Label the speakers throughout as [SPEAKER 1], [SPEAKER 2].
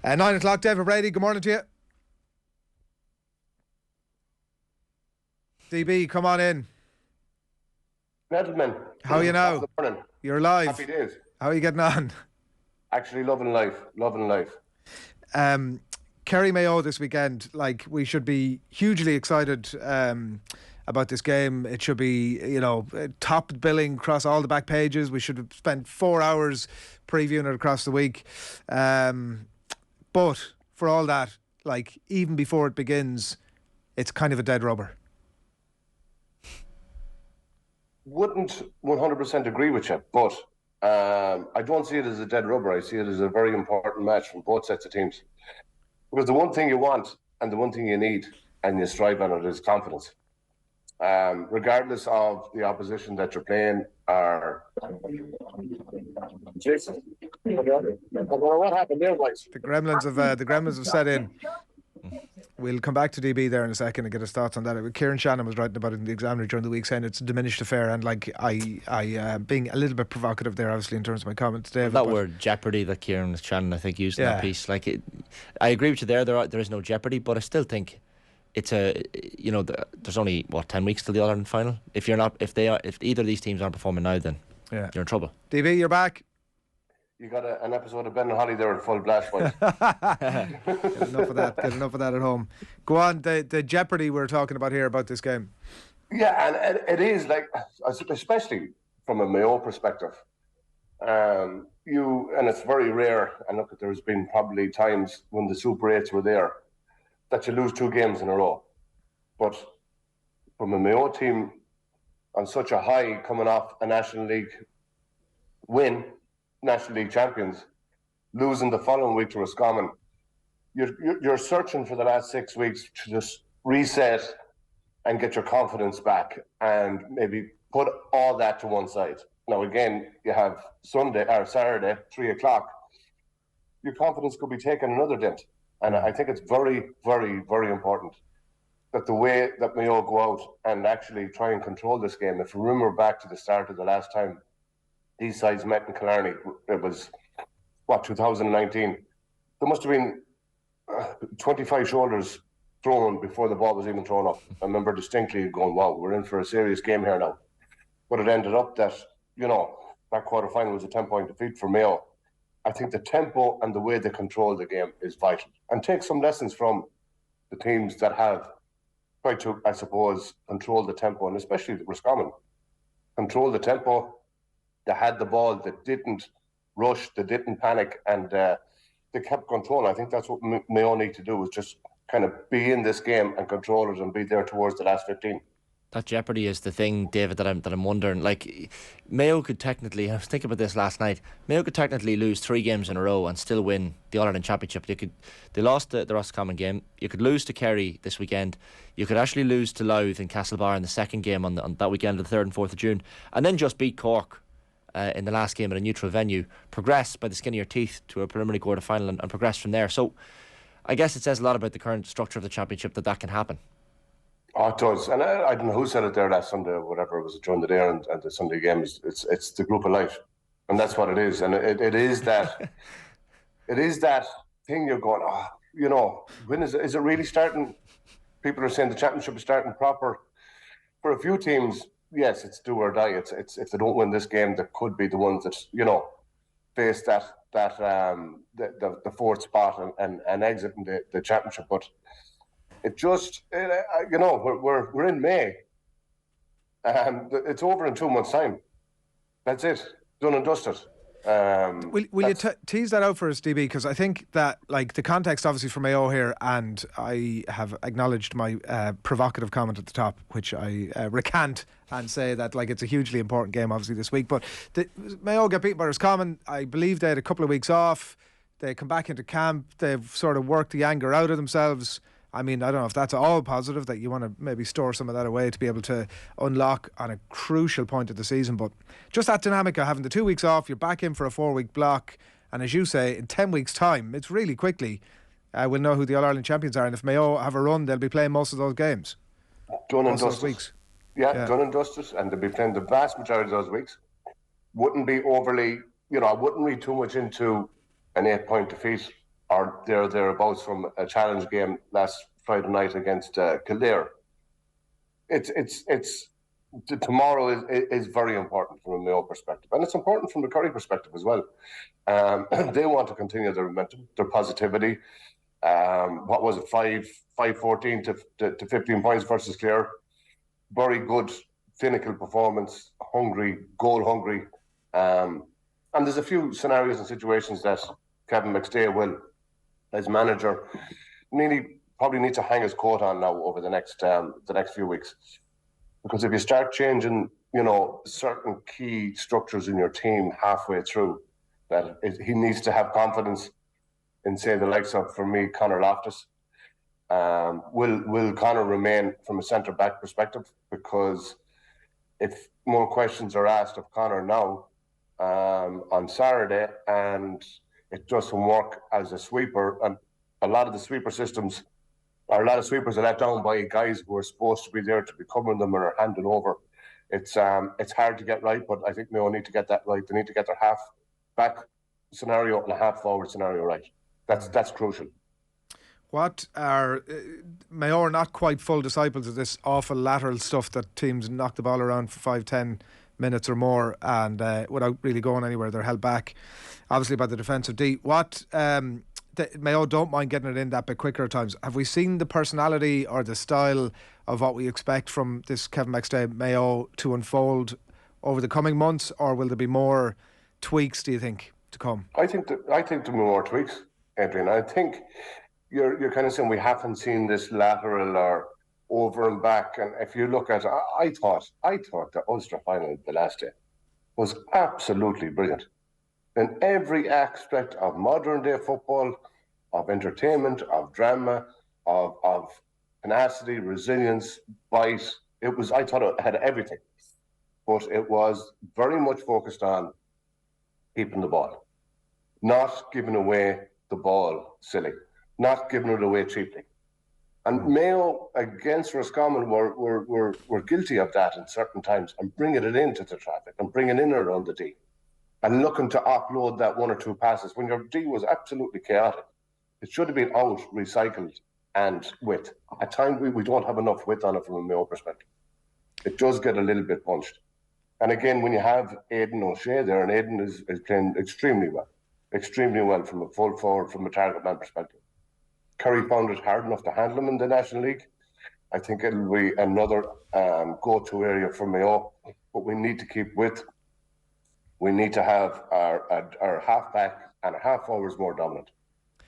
[SPEAKER 1] 9 o'clock, David Brady, good morning to you. DB, come on in.
[SPEAKER 2] Gentlemen,
[SPEAKER 1] how are you now? You're live.
[SPEAKER 2] Happy days.
[SPEAKER 1] How are you getting on?
[SPEAKER 2] Actually loving life.
[SPEAKER 1] Kerry Mayo this weekend, like, we should be hugely excited about this game. It should be, top billing across all the back pages. We should have spent 4 hours previewing it across the week. But for all that, like, even before it begins, it's kind of a dead rubber.
[SPEAKER 2] Wouldn't 100% agree with you, but I don't see it as a dead rubber. I see it as a very important match from both sets of teams. Because the one thing you want and the one thing you need and you strive on it is confidence. Regardless of the opposition that you're playing, or Jason, what happened there, boys?
[SPEAKER 1] The gremlins have set in. We'll come back to DB there in a second and get his thoughts on that. Kieran Shannon was writing about it in the Examiner during the week, saying it's a diminished affair, and like I being a little bit provocative there, obviously, in terms of my comments, David.
[SPEAKER 3] That word jeopardy that Kieran Shannon, I think, used in that piece. Like, I agree with you there. There is no jeopardy, but I still think it's there's only 10 weeks till the All-Ireland final. If either of these teams aren't performing now, then you're in trouble.
[SPEAKER 1] DB, you're back.
[SPEAKER 2] You got an episode of Ben and Holly there at full blast, boys.
[SPEAKER 1] Get enough of that at home. Go on, the jeopardy we're talking about here about this game.
[SPEAKER 2] Yeah, and it is, like, especially from a Mayo perspective. And it's very rare, and look, there's been probably times when the Super 8s were there that you lose 2 games in a row. But from a Mayo team on such a high, coming off a National League win, National League champions, losing the following week to Roscommon, you're searching for the last 6 weeks to just reset and get your confidence back and maybe put all that to one side. Now again, you have Saturday, 3 o'clock, your confidence could be taking another dent. And I think it's very, very, very important that the way that Mayo go out and actually try and control this game. If you remember back to the start of the last time these sides met in Killarney, it was 2019. There must have been 25 shoulders thrown before the ball was even thrown up. I remember distinctly going, wow, we're in for a serious game here now. But it ended up that, that quarter-final was a 10-point defeat for Mayo. I think the tempo and the way they control the game is vital. And take some lessons from the teams that have tried to, I suppose, control the tempo, and especially the Roscommon. Control the tempo. They had the ball, they didn't rush, they didn't panic, and they kept control. I think that's what Mayo need to do, is just kind of be in this game and control it and be there towards the last 15.
[SPEAKER 3] That jeopardy is the thing, David, that I'm wondering. Like, Mayo could technically, I was thinking about this last night, Mayo could technically lose 3 games in a row and still win the All-Ireland Championship. They lost the Roscommon game. You could lose to Kerry this weekend. You could actually lose to Louth in Castlebar in the second game on that weekend of the 3rd and 4th of June, and then just beat Cork in the last game at a neutral venue, progress by the skin of your teeth to a preliminary quarter-final and progress from there. So I guess it says a lot about the current structure of the championship that can happen.
[SPEAKER 2] Oh, it does. And I don't know who said it there last Sunday or whatever it was during the day, and the Sunday game it's the group of life. And that's what it is. And it is that it is that thing you're going, when is it really starting? People are saying the championship is starting proper. For a few teams, yes, it's do or die. It's if they don't win this game, they could be the ones that, face the 4th spot and exit in the championship. But it just, we're in May. It's over in 2 months' time. That's it. Done and dusted.
[SPEAKER 1] Will you tease that out for us, DB? Because I think that, like, the context obviously for Mayo here, and I have acknowledged my provocative comment at the top, which I recant and say that, like, it's a hugely important game obviously this week. But Mayo get beaten by Roscommon. I believe they had a couple of weeks off. They come back into camp. They've sort of worked the anger out of themselves. I mean, I don't know if that's all positive, that you want to maybe store some of that away to be able to unlock on a crucial point of the season. But just that dynamic of having the 2 weeks off, you're back in for a 4-week block. And as you say, in 10 weeks' time, it's really quickly, we'll know who the All-Ireland champions are. And if Mayo have a run, they'll be playing most of those games.
[SPEAKER 2] Done and dusted. Yeah, done and dusted. And they'll be playing the vast majority of those weeks. Wouldn't be overly, I wouldn't read too much into an 8-point defeat or thereabouts from a challenge game last Friday night against Kildare. Tomorrow is very important from a Mayo perspective, and it's important from the Kerry perspective as well. They want to continue their momentum, their positivity. What was it, 5-14 to 15 points versus Clare? Very good clinical performance, goal hungry. And there's a few scenarios and situations that Kevin McStay will, as manager, probably need to hang his coat on now over the next few weeks. Because if you start changing, certain key structures in your team halfway through, he needs to have confidence in, say, the likes of, for me, Conor Loftus. Will Conor remain from a centre-back perspective? Because if more questions are asked of Conor now on Saturday, and it doesn't work as a sweeper, and a lot of the sweeper systems, or a lot of sweepers are let down by guys who are supposed to be there to be covering them and are handing over. It's hard to get right, but I think Mayo need to get that right. They need to get their half-back scenario and a half-forward scenario right. That's crucial.
[SPEAKER 1] What are Mayo are not quite full disciples of this awful lateral stuff that teams knock the ball around for 5-10 minutes or more, and without really going anywhere, they're held back, obviously, by the defensive D. What Mayo don't mind getting it in that bit quicker at times. Have we seen the personality or the style of what we expect from this Kevin McStay Mayo to unfold over the coming months, or will there be more tweaks, do you think, to come?
[SPEAKER 2] I think there will be more tweaks, Adrian. I think you're kind of saying we haven't seen this lateral or over and back. And if you look at, I thought the Ulster final the last day was absolutely brilliant. In every aspect of modern day football, of entertainment, of drama, of tenacity, resilience, bite. I thought it had everything. But it was very much focused on keeping the ball, not giving away the ball silly, not giving it away cheaply. And Mayo against Roscommon were guilty of that in certain times, and bringing it into the traffic and bringing in around the D and looking to offload that one or two passes when your D was absolutely chaotic. It should have been out, recycled, and width. At times we don't have enough width on it from a Mayo perspective. It does get a little bit punched. And again, when you have Aidan O'Shea there, and Aidan is playing extremely well from a full forward, from a target man perspective. Kerry found it hard enough to handle him in the National League. I think it'll be another go-to area for Mayo, but we need to keep width. We need to have our half-back and our half-forwards more dominant.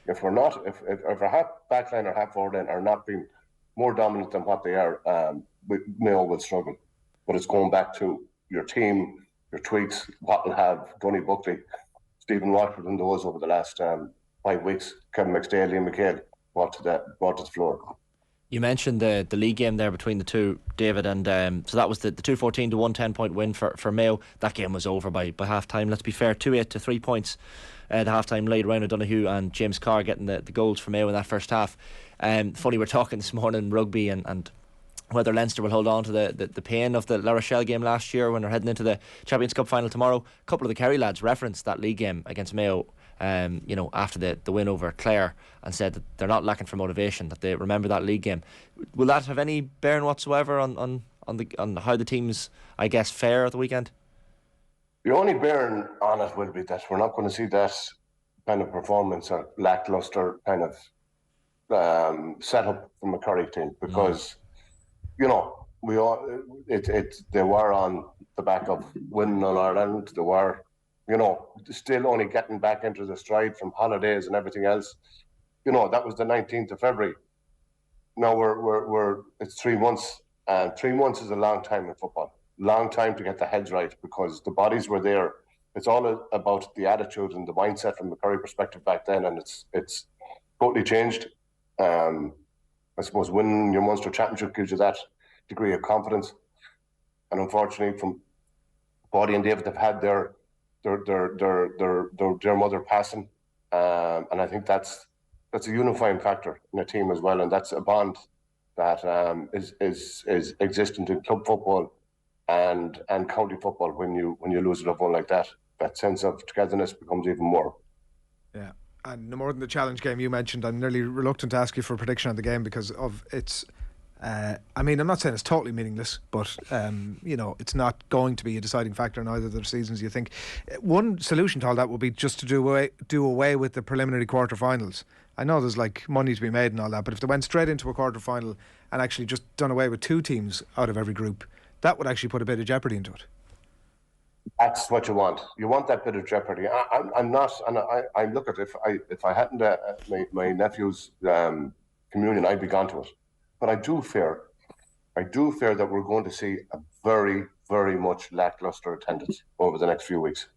[SPEAKER 2] If our half-back line or half-forward line are not being more dominant than what they are, Mayo will struggle. But it's going back to your team, your tweaks, what will have Gunny Buckley, Stephen Watford and those over the last 5 weeks, Kevin McStay, Liam McHale, brought to the floor.
[SPEAKER 3] You mentioned the league game there between the two, David, and so that was the 2-14 to 110 point win for Mayo. That game was over by half time. Let's be fair, 2-8 to 3 points at half time late. Ryan O'Donoghue and James Carr getting the goals for Mayo in that first half. Funny, we're talking this morning rugby and whether Leinster will hold on to the pain of the La Rochelle game last year when they're heading into the Champions Cup final tomorrow. A couple of the Kerry lads referenced that league game against Mayo after the win over Clare, and said that they're not lacking for motivation, that they remember that league game. Will that have any bearing whatsoever on how the teams, I guess, fare at the weekend?
[SPEAKER 2] The only bearing on it will be that we're not going to see that kind of performance or lackluster kind of setup from a Kerry team, because they were on the back of winning on Ireland. They were still only getting back into the stride from holidays and everything else. That was the 19th of February. Now it's 3 months, and 3 months is a long time in football. Long time to get the heads right, because the bodies were there. It's all about the attitude and the mindset from the Kerry perspective back then, and it's totally changed. I suppose winning your Munster Championship gives you that degree of confidence, and unfortunately, from Bodie and David, they've had their mother passing, and I think that's a unifying factor in a team as well, and that's a bond that is existent in club football and county football. When you lose a loved one like that, that sense of togetherness becomes even more.
[SPEAKER 1] Yeah. And no more than the challenge game you mentioned, I'm nearly reluctant to ask you for a prediction on the game because of its. I mean, I'm not saying it's totally meaningless, but it's not going to be a deciding factor in either of the seasons. You think one solution to all that would be just to do away with the preliminary quarterfinals. I know there's like money to be made and all that, but if they went straight into a quarterfinal and actually just done away with 2 teams out of every group, that would actually put a bit of jeopardy into it.
[SPEAKER 2] That's what you want. You want that bit of jeopardy. I'm not, and I look at if I hadn't my nephew's communion, I'd be gone to it. But I do fear that we're going to see a very, very much lackluster attendance over the next few weeks.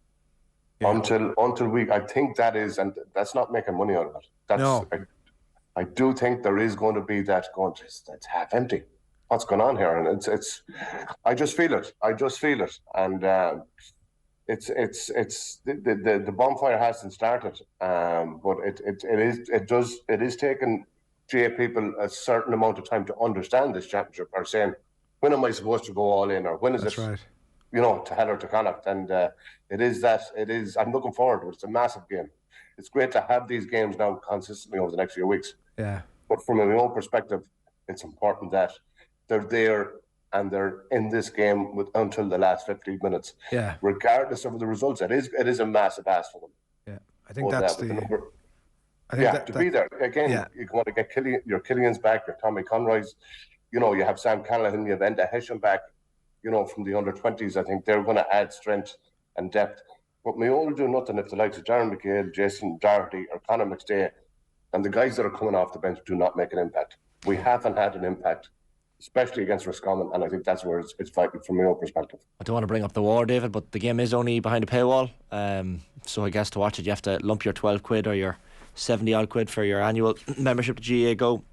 [SPEAKER 2] Yeah. Until we, I think that is, and that's not making money out of it.
[SPEAKER 1] No.
[SPEAKER 2] I do think there is going to be that going. It's half empty. What's going on here? And it's. I just feel it. And it's the bonfire hasn't started. But it is taking GA people a certain amount of time to understand this championship. Are saying, when am I supposed to go all in, or when is
[SPEAKER 1] That's
[SPEAKER 2] it?
[SPEAKER 1] Right.
[SPEAKER 2] To hell or to Connacht. And it is. I'm looking forward to it. It's a massive game. It's great to have these games now consistently over the next few weeks.
[SPEAKER 1] Yeah.
[SPEAKER 2] But from my own perspective, it's important that they're there and they're in this game until the last 15 minutes.
[SPEAKER 1] Yeah.
[SPEAKER 2] Regardless of the results, it is a massive ask for them.
[SPEAKER 1] Yeah. I think that's the number.
[SPEAKER 2] To be there again. Yeah. You want to get your Killian's back, your Tommy Conroy's. You have Sam Callaghan, you have Enda Hessian back. From the under-20s, I think they're going to add strength and depth. But Mayo will do nothing if the likes of Darren McHale, Jason Doherty, or Conor McStay, and the guys that are coming off the bench do not make an impact. We haven't had an impact, especially against Roscommon, and I think that's where it's vital from Mayo perspective.
[SPEAKER 3] I don't want to bring up the war, David, but the game is only behind a paywall. So I guess to watch it, you have to lump your 12 quid or your 70 odd quid for your annual membership to GAA GO.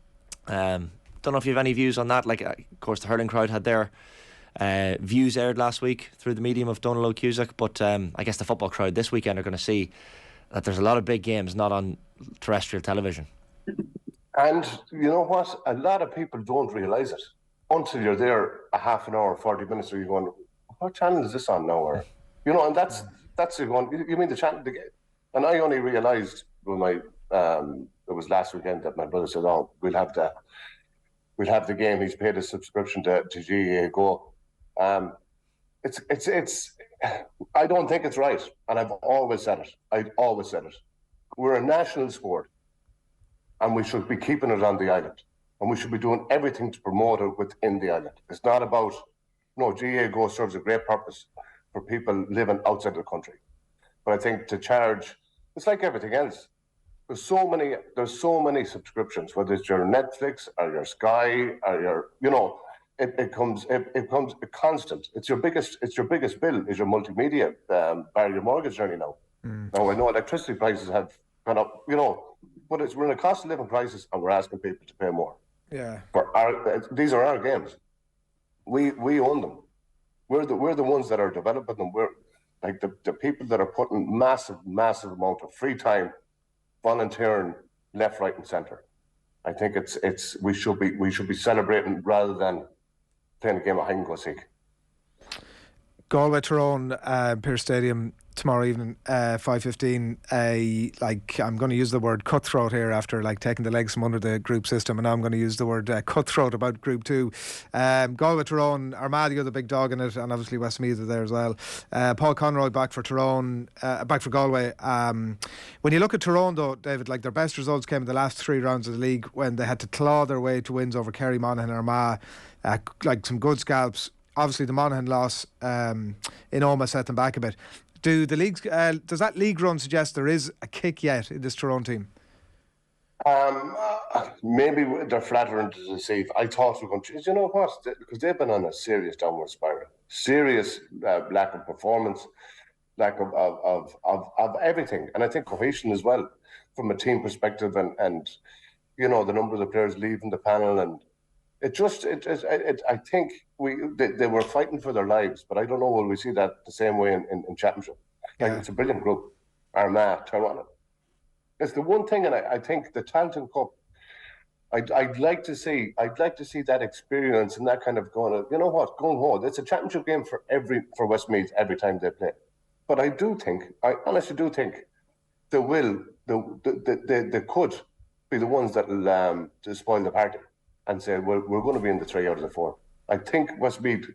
[SPEAKER 3] Don't know if you have any views on that. Like, of course, the hurling crowd had their views aired last week through the medium of Donald O'Cusack, but I guess the football crowd this weekend are going to see that there's a lot of big games not on terrestrial television.
[SPEAKER 2] And you know what? A lot of people don't realise it until you're there a half an hour, 40 minutes, or you're going, what channel is this on now? Or, and that's the one. You mean the channel? And I only realised when it was last weekend that my brother said, "Oh, we'll have the game." He's paid a subscription to GAA GO. It's. I don't think it's right, and I've always said it. We're a national sport, and we should be keeping it on the island, and we should be doing everything to promote it within the island. It's not about. GAA GO serves a great purpose for people living outside the country, but I think to charge, it's like everything else. There's so many subscriptions, whether it's your Netflix or your Sky or your, it becomes a constant. It's your biggest bill is your multimedia, by your mortgage journey now. Now I know electricity prices have gone up, but we're in a cost of living crisis and we're asking people to pay more.
[SPEAKER 1] Yeah.
[SPEAKER 2] These are our games. We own them. We're the ones that are developing them. We're like the people that are putting massive amount of free time, volunteering left, right, and centre. I think we should be celebrating rather than playing a game of hide and go seek.
[SPEAKER 1] Galway Tyrone, Pearse Stadium tomorrow evening, 5:15. I'm going to use the word cutthroat here after taking the legs from under the group system, and now I'm going to use the word cutthroat about Group 2. Galway Tyrone, Armagh, the big dog in it, and obviously Westmeath are there as well. Paul Conroy back for Tyrone, back for Galway. When you look at Tyrone though, David, their best results came in the last 3 rounds of the league when they had to claw their way to wins over Kerry, Monaghan and Armagh. Some good scalps. Obviously the Monaghan loss in Omagh set them back a bit. Does that league run suggest there is a kick yet in this Tyrone team?
[SPEAKER 2] Maybe they're flattering to deceive. I thought we were going to. You know what? Because they've been on a serious downward spiral. Serious lack of performance, lack of everything. And I think cohesion as well from a team perspective and the number of the players leaving the panel and I think they were fighting for their lives, but I don't know will we see that the same way in championship. It's a brilliant group. Armagh, Tyrone. It's the one thing, and I think the Tailteann Cup. I'd like to see that experience and that kind of going. You know what? Going home. It's a championship game for Westmeath every time they play. But I honestly do think they could be the ones that will to spoil the party and say, well, we're going to be in the 3 out of the 4. I think Westmeath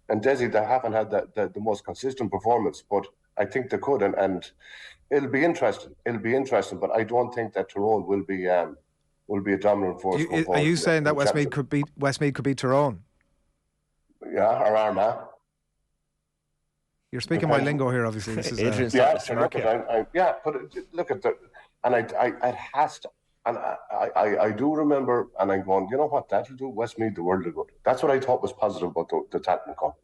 [SPEAKER 2] and Desi, they haven't had the most consistent performance, but I think they could, and it'll be interesting. But I don't think that Tyrone will be a dominant force.
[SPEAKER 1] Are you saying that Westmeath could beat Tyrone?
[SPEAKER 2] Yeah, or Armagh.
[SPEAKER 1] You're speaking my lingo here, obviously. This is
[SPEAKER 2] look at the, and it has to. And I do remember, and I'm going, you know what, that'll do Westmeath the world of good. That's what I thought was positive about the Tailteann Cup.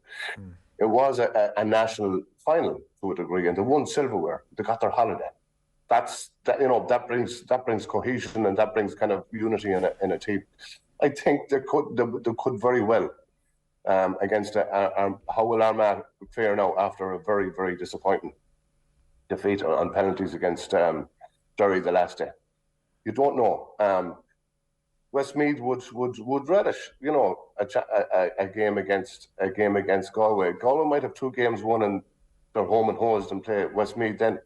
[SPEAKER 2] It was a national final to a degree, and they won silverware. They got their holiday. That brings cohesion, and that brings kind of unity in a team. I think they could very well against how will Armagh fare now after a very, very disappointing defeat on penalties against Derry the last day. You don't know. Westmeath would relish, a game against Galway. Galway might have 2 games won and they're home and hosed and play Westmeath. Then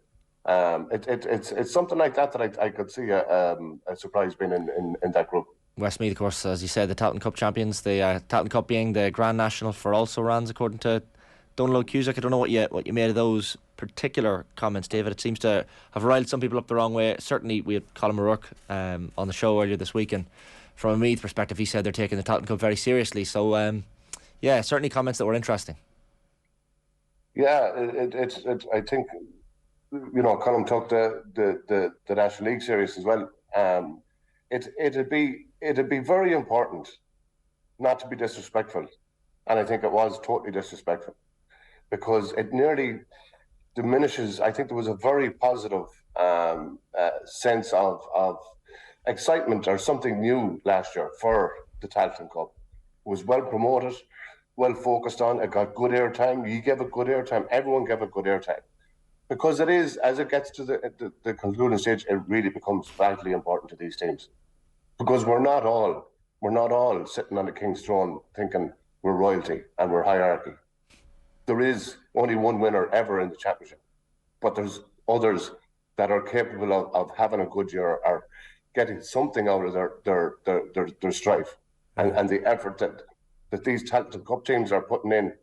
[SPEAKER 2] it's something like that I could see a surprise being in that group.
[SPEAKER 3] Westmeath, of course, as you said, the Tailteann Cup champions. The Tailteann Cup being the Grand National for also Rans, according to Donald Cusack. I don't know what you made of those particular comments, David. It seems to have riled some people up the wrong way. Certainly, we had Colin O'Rourke on the show earlier this week, and from a Meath perspective, he said they're taking the Tailteann Cup very seriously. So, certainly comments that were interesting.
[SPEAKER 2] Yeah, I think Colin took the National League serious as well. It'd be very important not to be disrespectful, and I think it was totally disrespectful because it nearly diminishes. I think there was a very positive sense of excitement or something new last year for the Tailteann Cup. It was well promoted, well focused on. It got good airtime. You gave it good airtime. Everyone gave it good airtime. Because it is, as it gets to the concluding stage, it really becomes vitally important to these teams. Because we're not all sitting on the king's throne thinking we're royalty and we're hierarchy. There is only one winner ever in the championship, but there's others that are capable of having a good year or getting something out of their strife, and the effort that these Tailteann Cup teams are putting in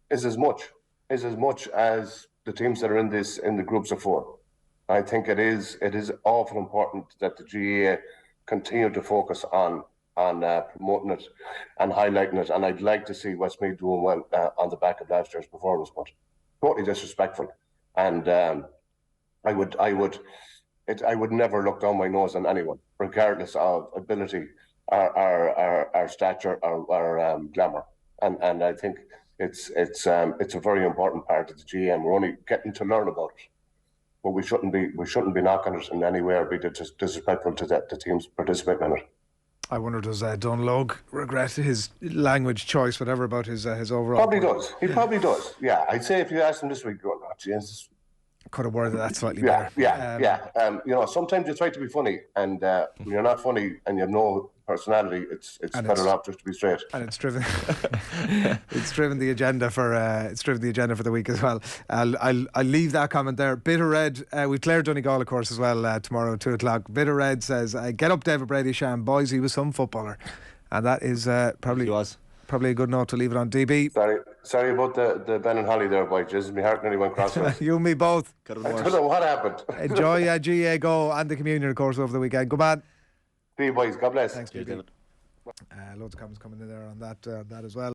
[SPEAKER 2] is as much as the teams that are in the groups of 4. I think it is awful important that the GAA continue to focus on promoting it and highlighting it, and I'd like to see Westmeath doing well on the back of last year's performance, but totally disrespectful. And I would never look down my nose on anyone, regardless of ability, our stature, or glamour. And I think it's a very important part of the GM. We're only getting to learn about it, but we shouldn't be knocking it in any way or be disrespectful to the teams participating in it.
[SPEAKER 1] I wonder, does Don Logue regret his language choice, whatever, about his overall?
[SPEAKER 2] Probably does. He probably does. Yeah, I'd say if you asked him this week, oh, Jesus,
[SPEAKER 1] could have worded that slightly better.
[SPEAKER 2] Yeah. Sometimes you try to be funny, and when you're not funny and you have no personality, it's better off just to be straight. And it's driven
[SPEAKER 1] the agenda for the week as well. I'll leave that comment there. Bitter Red, with Claire Donegal, of course, as well tomorrow at 2:00. Bitter Red says, "Get up, David Brady, Sham. Boys, he was some footballer," and that is probably a good note to leave it on. DB.
[SPEAKER 2] Sorry about the Ben and Holly there, boy. Jesus, my heart nearly went crosswise.
[SPEAKER 1] You and me both.
[SPEAKER 2] I don't know what happened.
[SPEAKER 1] Enjoy GAA Go and the communion, of course, over the weekend. Good man.
[SPEAKER 2] See you, boys. God bless.
[SPEAKER 1] Thanks, David. Loads of comments coming in there on that as well.